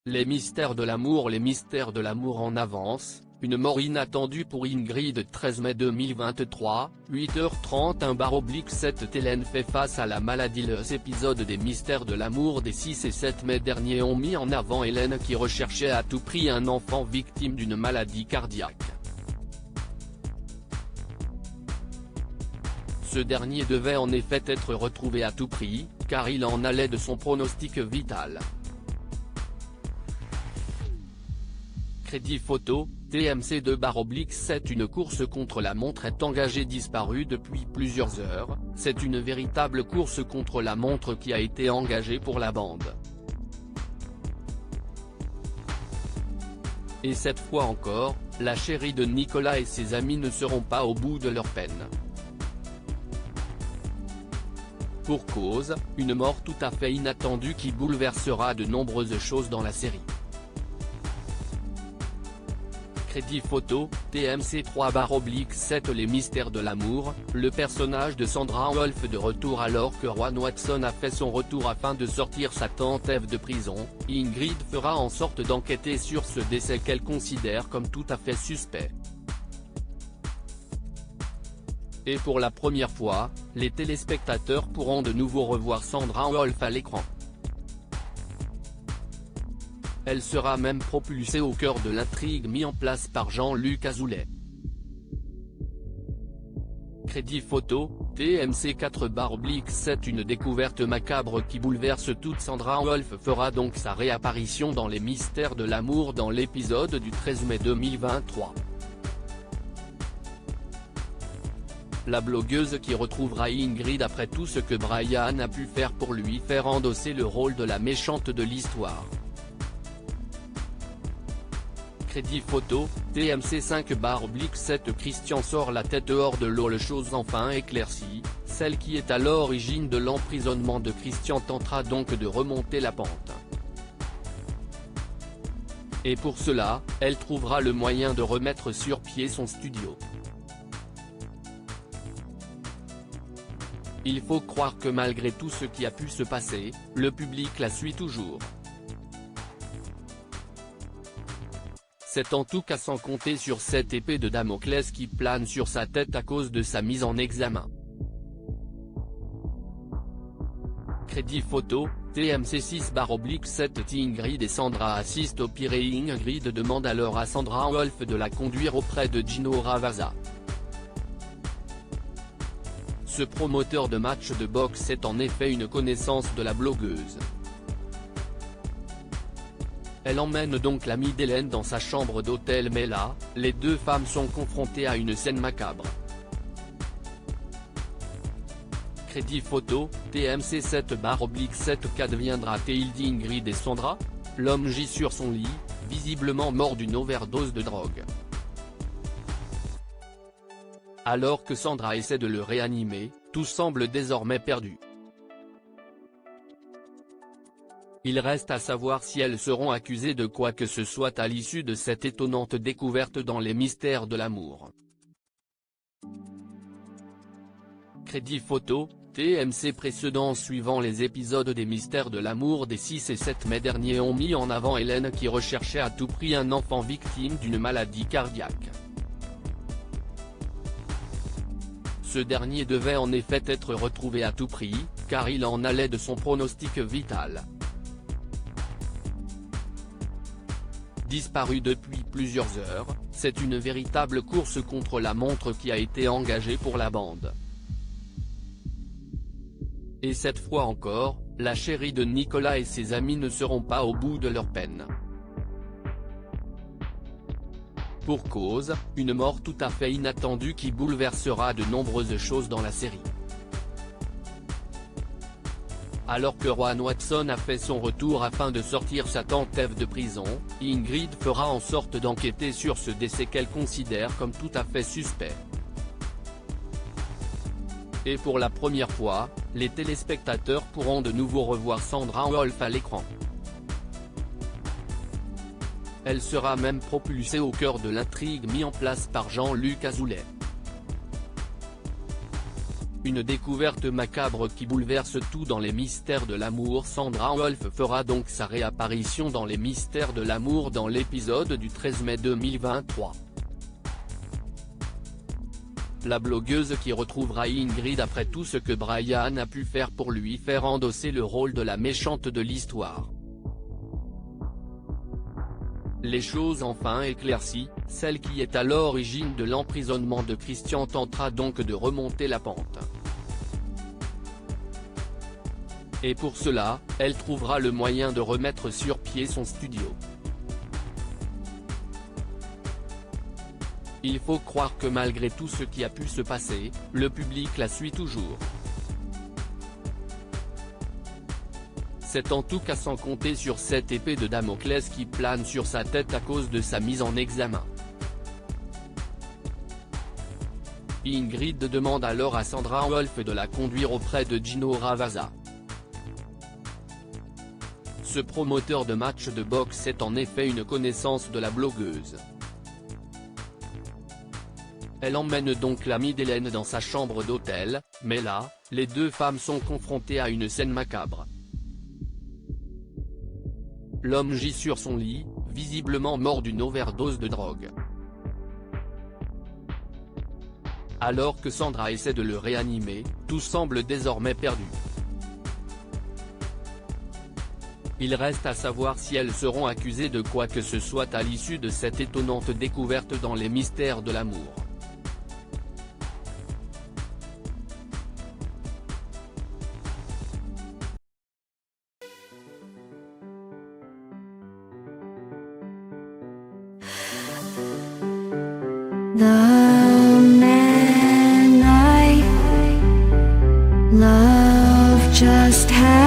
Les mystères de l'amour en avance, une mort inattendue pour Ingrid. 13 mai 2023, 8h30-7 Hélène fait face à la maladie. Les épisodes des mystères de l'amour des 6 et 7 mai dernier ont mis en avant Hélène qui recherchait à tout prix un enfant victime d'une maladie cardiaque. Ce dernier devait en effet être retrouvé à tout prix, car il en allait de son pronostic vital. Crédit photo, TMC 2/7 Une course contre la montre est engagée disparue depuis plusieurs heures. C'est une véritable course contre la montre qui a été engagée pour la bande. Et cette fois encore, la chérie de Nicolas et ses amis ne seront pas au bout de leur peine. Pour cause, une mort tout à fait inattendue qui bouleversera de nombreuses choses dans la série. Crédit photo, TMC 3/7 Les mystères de l'amour, le personnage de Sandra Wolf de retour alors que Rowan Watson a fait son retour afin de sortir sa tante Eve de prison. Ingrid fera en sorte d'enquêter sur ce décès qu'elle considère comme tout à fait suspect. Et pour la première fois, les téléspectateurs pourront de nouveau revoir Sandra Wolf à l'écran. Elle sera même propulsée au cœur de l'intrigue mise en place par Jean-Luc Azoulay. Crédit photo, TMC 4/7 Une découverte macabre qui bouleverse toute. Sandra Wolf fera donc sa réapparition dans les mystères de l'amour dans l'épisode du 13 mai 2023. La blogueuse qui retrouvera Ingrid après tout ce que Brian a pu faire pour lui faire endosser le rôle de la méchante de l'histoire. Crédit photo, TMC 5/7 Christian sort la tête hors de l'eau. Les choses enfin éclaircies, celle qui est à l'origine de l'emprisonnement de Christian tentera donc de remonter la pente. Et pour cela, elle trouvera le moyen de remettre sur pied son studio. Il faut croire que malgré tout ce qui a pu se passer, le public la suit toujours. C'est en tout cas sans compter sur cette épée de Damoclès qui plane sur sa tête à cause de sa mise en examen. Crédit photo, TMC 6/7 Ingrid et Sandra assistent au pire et Ingrid demande alors à Sandra Wolf de la conduire auprès de Gino Ravazza. Ce promoteur de matchs de boxe est en effet une connaissance de la blogueuse. Elle emmène donc l'amie d'Hélène dans sa chambre d'hôtel mais là, les deux femmes sont confrontées à une scène macabre. Crédit photo, TMC 7/7 Qu'adviendra-t-il d'Ingrid et Sandra? L'homme gît sur son lit, visiblement mort d'une overdose de drogue. Alors que Sandra essaie de le réanimer, tout semble désormais perdu. Il reste à savoir si elles seront accusées de quoi que ce soit à l'issue de cette étonnante découverte dans les mystères de l'amour. Crédit photo, TMC précédents suivant les épisodes des mystères de l'amour des 6 et 7 mai dernier ont mis en avant Hélène qui recherchait à tout prix un enfant victime d'une maladie cardiaque. Ce dernier devait en effet être retrouvé à tout prix, car il en allait de son pronostic vital. Disparu depuis plusieurs heures, c'est une véritable course contre la montre qui a été engagée pour la bande. Et cette fois encore, la chérie de Nicolas et ses amis ne seront pas au bout de leur peine. Pour cause, une mort tout à fait inattendue qui bouleversera de nombreuses choses dans la série. Alors que Rowan Watson a fait son retour afin de sortir sa tante Eve de prison, Ingrid fera en sorte d'enquêter sur ce décès qu'elle considère comme tout à fait suspect. Et pour la première fois, les téléspectateurs pourront de nouveau revoir Sandra Wolf à l'écran. Elle sera même propulsée au cœur de l'intrigue mise en place par Jean-Luc Azoulay. Une découverte macabre qui bouleverse tout dans les mystères de l'amour. Sandra Wolf fera donc sa réapparition dans les mystères de l'amour dans l'épisode du 13 mai 2023. La blogueuse qui retrouvera Ingrid après tout ce que Brian a pu faire pour lui faire endosser le rôle de la méchante de l'histoire. Les choses enfin éclaircies, celle qui est à l'origine de l'emprisonnement de Christian tentera donc de remonter la pente. Et pour cela, elle trouvera le moyen de remettre sur pied son studio. Il faut croire que malgré tout ce qui a pu se passer, le public la suit toujours. C'est en tout cas sans compter sur cette épée de Damoclès qui plane sur sa tête à cause de sa mise en examen. Ingrid demande alors à Sandra Wolf de la conduire auprès de Gino Ravazza. Ce promoteur de matchs de boxe est en effet une connaissance de la blogueuse. Elle emmène donc l'amie d'Hélène dans sa chambre d'hôtel, mais là, les deux femmes sont confrontées à une scène macabre. L'homme gît sur son lit, visiblement mort d'une overdose de drogue. Alors que Sandra essaie de le réanimer, tout semble désormais perdu. Il reste à savoir si elles seront accusées de quoi que ce soit à l'issue de cette étonnante découverte dans les mystères de l'amour. The man I love just had